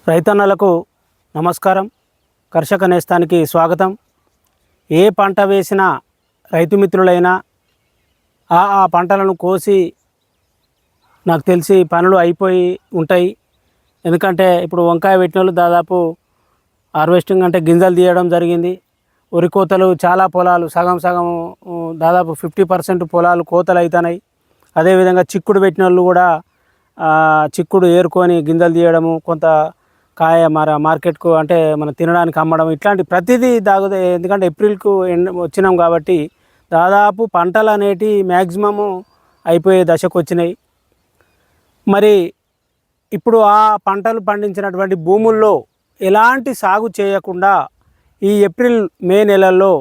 రైతన్నలకు నమస్కారం. కర్షక నేస్తానికి స్వాగతం. ఏ పంట వేసినా రైతు మిత్రులైనా ఆ పంటలను కోసి నాకు తెలిసి పనులు అయిపోయి ఉంటాయి. ఎందుకంటే ఇప్పుడు వంకాయ పెట్టిన వాళ్ళు దాదాపు హార్వెస్టింగ్ అంటే గింజలు తీయడం జరిగింది. వరి కోతలు చాలా పొలాలు సగం దాదాపు 50% పొలాలు కోతలు అవుతున్నాయి. అదేవిధంగా చిక్కుడు పెట్టిన వాళ్ళు కూడా చిక్కుడు ఏరుకొని గింజలు తీయడము, కొంత కాయ మార్కెట్కు అంటే మనం తినడానికి అమ్మడం, ఇట్లాంటి ప్రతిదీ దాగుతాయి. ఎందుకంటే ఏప్రిల్కు వచ్చినాం కాబట్టి దాదాపు పంటలు అనేటివి మ్యాక్సిమము అయిపోయే దశకు వచ్చినాయి. మరి ఇప్పుడు ఆ పంటలు పండించినటువంటి భూముల్లో ఎలాంటి సాగు చేయకుండా ఈ ఏప్రిల్ మే నెలల్లో,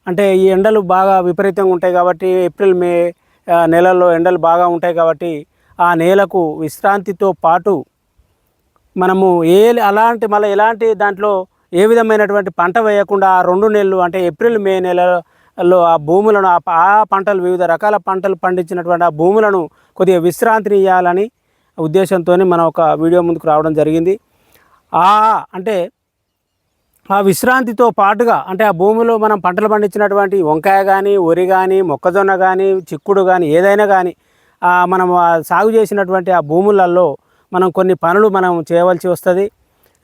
అంటే ఈ ఎండలు బాగా విపరీతంగా ఉంటాయి కాబట్టి ఏప్రిల్ మే నెలల్లో ఎండలు బాగా ఉంటాయి కాబట్టి ఆ నేలకు విశ్రాంతితో పాటు మనము అలాంటి మళ్ళీ ఎలాంటి దాంట్లో ఏ విధమైనటువంటి పంట వేయకుండా ఆ 2 నెలలు అంటే ఏప్రిల్ మే నెలలో ఆ భూములను ఆ పంటలు వివిధ రకాల పంటలు పండించినటువంటి ఆ భూములను కొద్దిగా విశ్రాంతిని ఇవ్వాలని ఉద్దేశంతో మనం ఒక వీడియో ముందుకు రావడం జరిగింది. అంటే ఆ విశ్రాంతితో పాటుగా అంటే ఆ భూమిలో మనం పంటలు పండించినటువంటి వంకాయ కానీ, వరి కానీ, మొక్కజొన్న కానీ, చిక్కుడు కానీ, ఏదైనా కానీ మనం సాగు చేసినటువంటి ఆ భూములలో మనం కొన్ని పనులు మనం చేయవలసి వస్తుంది.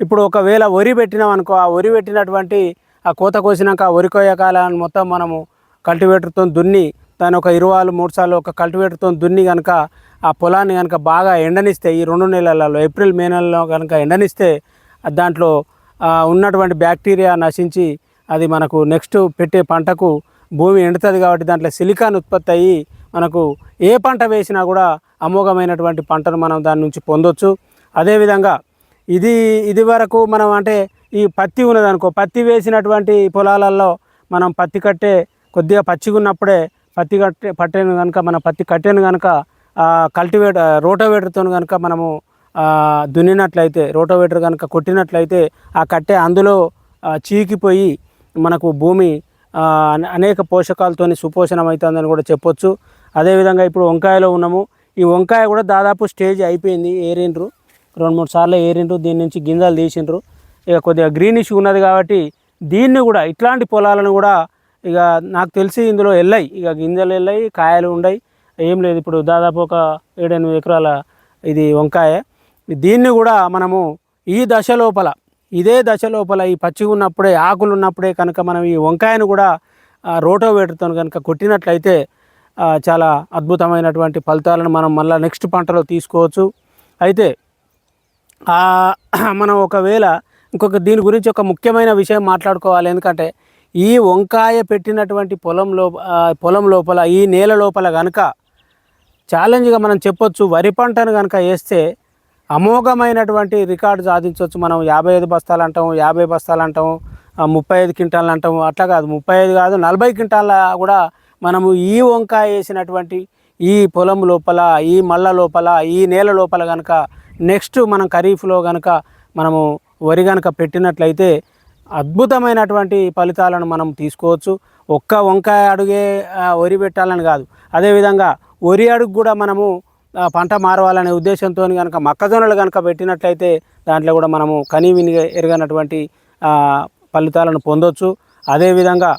ఇప్పుడు ఒకవేళ వరి పెట్టినాం అనుకో, ఆ వరి పెట్టినటువంటి ఆ కోత కోసినాక వరి కోయ కాలాన్ని మొత్తం మనము కల్టివేటర్తో దున్ని దాని ఒక 23 సార్లు ఒక కల్టివేటర్తో దున్ని కనుక ఆ పొలాన్ని కనుక బాగా ఎండనిస్తే ఈ 2 నెలలలో ఏప్రిల్ మే నెలలో కనుక ఎండనిస్తే దాంట్లో ఉన్నటువంటి బ్యాక్టీరియా నశించి అది మనకు నెక్స్ట్ పెట్టే పంటకు భూమి ఎండుతుంది కాబట్టి దాంట్లో సిలికాన్ ఉత్పత్తి అయ్యి మనకు ఏ పంట వేసినా కూడా అమోఘమైనటువంటి పంటను మనం దాని నుంచి పొందొచ్చు. అదేవిధంగా ఇది వరకు మనం అంటే ఈ పత్తి ఉన్నదనుకో, పత్తి వేసినటువంటి పొలాలలో మనం పత్తి కట్టే కొద్దిగా పచ్చిగా ఉన్నప్పుడే పత్తి పట్టేను కనుక మన పత్తి కట్టేను కనుక రోటోవేటర్తో కనుక మనము దున్నినట్లయితే, రోటోవేటర్ కనుక కొట్టినట్లయితే ఆ కట్టె అందులో చీకిపోయి మనకు భూమి అనేక పోషకాలతో సుపోషణం అవుతుందని కూడా చెప్పొచ్చు. అదేవిధంగా ఇప్పుడు వంకాయలో ఉన్నాము. ఈ వంకాయ కూడా దాదాపు స్టేజ్ అయిపోయింది. ఏరిండ్రు 2-3 సార్లు ఏరిండ్రు, దీని నుంచి గింజలు తీసిండ్రు. ఇక కొద్దిగా గ్రీనిష్ ఉన్నది కాబట్టి దీన్ని కూడా ఇట్లాంటి పొలాలను కూడా ఇక నాకు తెలిసి ఇందులో వెళ్ళాయి, ఇక గింజలు వెళ్ళాయి, కాయలు ఉన్నాయి, ఏం లేదు. ఇప్పుడు దాదాపు ఒక 7-8 ఎకరాల ఇది వంకాయ. దీన్ని కూడా మనము ఇదే దశ లోపల ఈ పచ్చిగా ఉన్నప్పుడే, ఆకులు ఉన్నప్పుడే కనుక మనం ఈ వంకాయను కూడా రోటోవేటర్తో కనుక కొట్టినట్లయితే చాలా అద్భుతమైనటువంటి ఫలితాలను మనం మళ్ళీ నెక్స్ట్ పంటలో తీసుకోవచ్చు. అయితే మనం ఒకవేళ దీని గురించి ఒక ముఖ్యమైన విషయం మాట్లాడుకోవాలి. ఎందుకంటే ఈ వంకాయ పెట్టినటువంటి పొలం లోపల ఈ నేల లోపల కనుక ఛాలెంజ్గా మనం చెప్పొచ్చు, వరి పంటను కనుక వేస్తే అమోఘమైనటువంటి రికార్డు సాధించవచ్చు. మనం 55 బస్తాలు అంటాం, 50 బస్తాలు అంటాం, 35 క్వింటాలు అంటాం. అట్లా కాదు, 35 కాదు, 40 క్వింటాల కూడా మనము ఈ వంకాయ వేసినటువంటి ఈ పొలం లోపల, ఈ మళ్ళ లోపల, ఈ నేల లోపల కనుక నెక్స్ట్ మనం ఖరీఫ్లో కనుక మనము వరి కనుక పెట్టినట్లయితే అద్భుతమైనటువంటి ఫలితాలను మనం తీసుకోవచ్చు. ఒక్క వంకాయ అడుగే వరి పెట్టాలని కాదు, అదేవిధంగా వరి అడుగు కూడా మనము పంట మారవాలనే ఉద్దేశంతో కనుక మొక్కజొన్నలు కనుక పెట్టినట్లయితే దాంట్లో కూడా మనము కనీవిని ఎరగనటువంటి ఫలితాలను పొందొచ్చు. అదేవిధంగా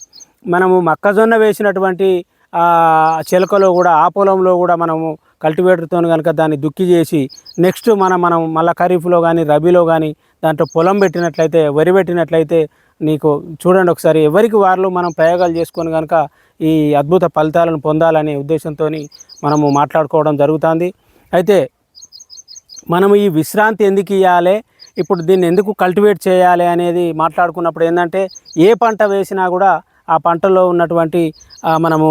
మనము మొక్కజొన్న వేసినటువంటి చిలకలో కూడా ఆ పొలంలో కూడా మనము కల్టివేటర్తో కనుక దాన్ని దుక్కి చేసి నెక్స్ట్ మనం మళ్ళీ ఖరీఫ్లో కానీ రబీలో కానీ దాంట్లో పొలం పెట్టినట్లయితే, వరి పెట్టినట్లయితే నీకు చూడండి ఒకసారి ఎవరికి వారు మనం ప్రయోగాలు చేసుకొని కనుక ఈ అద్భుత ఫలితాలను పొందాలనే ఉద్దేశంతో మనము మాట్లాడుకోవడం జరుగుతుంది. అయితే మనము ఈ విశ్రాంతి ఎందుకు ఇవ్వాలి, ఇప్పుడు దీన్ని ఎందుకు కల్టివేట్ చేయాలి అనేది మాట్లాడుకున్నప్పుడు ఏంటంటే ఏ పంట వేసినా కూడా ఆ పంటలో ఉన్నటువంటి మనము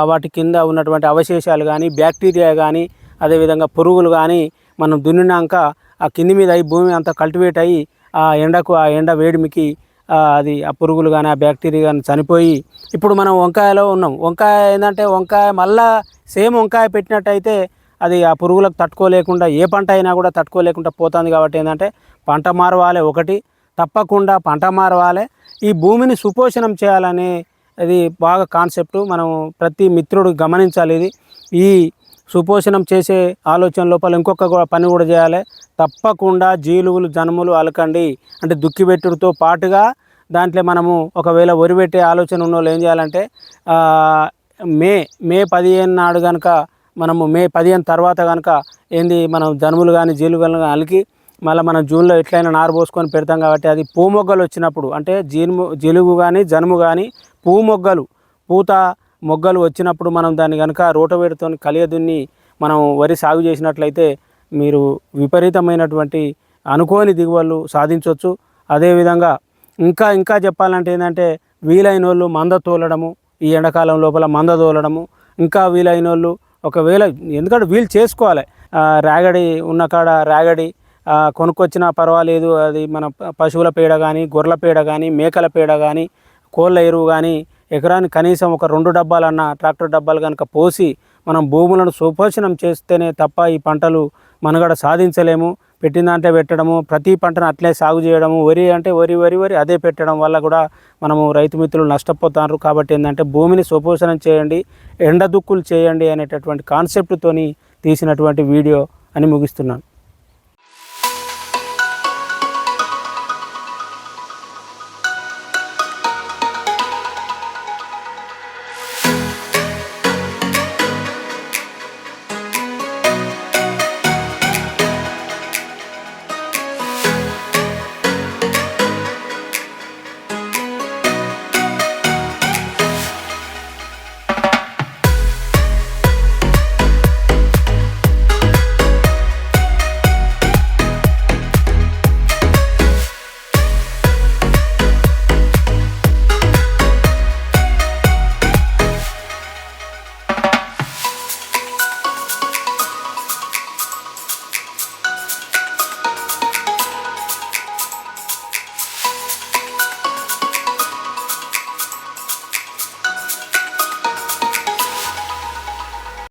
వాటి కింద ఉన్నటువంటి అవశేషాలు కానీ, బ్యాక్టీరియా కానీ, అదేవిధంగా పురుగులు కానీ మనం దున్నినాక ఆ కింది మీద అయ్యి భూమి అంతా కల్టివేట్ అయ్యి ఆ ఎండ వేడిమికి అది ఆ పురుగులు కానీ, ఆ బ్యాక్టీరియా కానీ చనిపోయి ఇప్పుడు మనం వంకాయలో ఉన్నాం. వంకాయ ఏంటంటే వంకాయ మళ్ళా సేమ్ వంకాయ పెట్టినట్టయితే అది ఆ పురుగులకు తట్టుకోలేకుండా, ఏ పంట అయినా కూడా తట్టుకోలేకుండా పోతుంది. కాబట్టి ఏంటంటే పంట మారవాలి, ఒకటి తప్పకుండా పంట మారవాలి, ఈ భూమిని సుపోషణం చేయాలనే అది బాగా కాన్సెప్టు. మనం ప్రతి మిత్రుడు గమనించాలి. ఇది ఈ సుపోషణం చేసే ఆలోచన లోపల ఇంకొక పని కూడా చేయాలి. తప్పకుండా జీలుగులు జనుములు అలకండి. అంటే దుక్కిపెట్టుడుతో పాటుగా దాంట్లో మనము ఒకవేళ వరి పెట్టే ఆలోచన ఉన్న వాళ్ళు ఏం చేయాలంటే మే 15 నాడు కనుక మనము మే 15 తర్వాత కనుక మనం జనుములు కానీ జీలుగులు కానీ అలికి మళ్ళీ మనం జూన్లో ఎట్లయినా నారు పోసుకొని పెడతాం కాబట్టి అది పువ్వు మొగ్గలు వచ్చినప్పుడు అంటే జీలుగు కానీ జనుము కానీ పూత మొగ్గలు వచ్చినప్పుడు మనం దాన్ని కనుక రోటవేరుతో కలియదున్ని మనం వరి సాగు చేసినట్లయితే మీరు విపరీతమైనటువంటి అనుకోని దిగుబడులు సాధించవచ్చు. అదేవిధంగా ఇంకా చెప్పాలంటే ఏంటంటే వీలైన వాళ్ళు మంద తోలడము, ఈ ఎండాకాలం లోపల మంద తోలడము, ఇంకా వీలైన వాళ్ళు ఒకవేళ ఎందుకంటే వీలు చేసుకోవాలి. రాగడి ఉన్న కాడ రాగడి కొనుక్కొచ్చినా పర్వాలేదు. అది మన పశువుల పేడ కానీ, గొర్రెల పేడ కానీ, మేకల పేడ కానీ, కోళ్ళ ఎరువు కానీ ఎకరానికి కనీసం ఒక 2 డబ్బాలన్న ట్రాక్టర్ డబ్బాలు కనుక పోసి మనం భూములను సుపోషణం చేస్తేనే తప్ప ఈ పంటలు మనుగడ సాధించలేము. పెట్టిందంటే పెట్టడము, ప్రతి పంటను అట్లే సాగు చేయడము, వరి అంటే వరి అదే పెట్టడం వల్ల కూడా మనము రైతు మిత్రులు నష్టపోతారు. కాబట్టి ఏంటంటే భూమిని సుపోషణం చేయండి, ఎండ దుక్కులు చేయండి అనేటటువంటి కాన్సెప్ట్తోని తీసినటువంటి వీడియో అని ముగిస్తున్నాను.